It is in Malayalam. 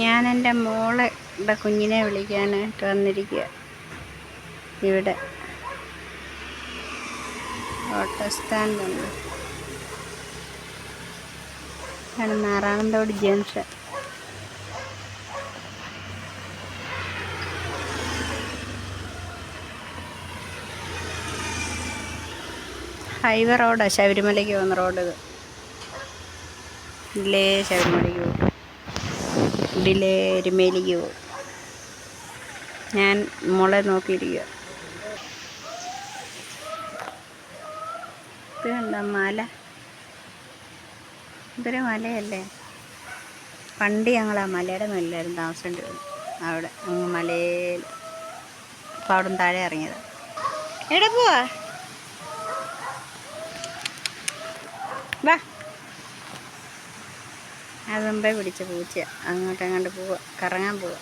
ഞാൻ എൻ്റെ മോളുടെ കുഞ്ഞിനെ വിളിക്കാനായിട്ട് വന്നിരിക്കുക. ഇവിടെ ഓട്ടോ സ്റ്റാൻഡുണ്ട്. ആണ് നാറാണന്തോട് ജംഗ്ഷൻ. ഹൈവേ റോഡാണ്, ശബരിമലയ്ക്ക് പോകുന്ന റോഡ്. ഇത് ഇതിലേ ശബരിമലയ്ക്ക് പോകും, ഇതിലേ എരുമേലിക്ക് പോകും. ഞാൻ മോളെ നോക്കിയിരിക്കുക. ഇത് കണ്ടോ മല? ഇതൊരു മലയല്ലേ? പണ്ട് ഞങ്ങൾ ആ മലയുടെ മേലായിരുന്നു താമസിച്ചിട്ടുണ്ട്. അവിടെ അങ്ങ് മലയിൽ. അപ്പോൾ അവിടെ നിന്ന് താഴെ ഇറങ്ങിയത്. എവിടെ പോവാ? വാ. അത് മുമ്പേ പിടിച്ച പൂച്ച. അങ്ങോട്ട് പോവാ, കറങ്ങാൻ പോവാ.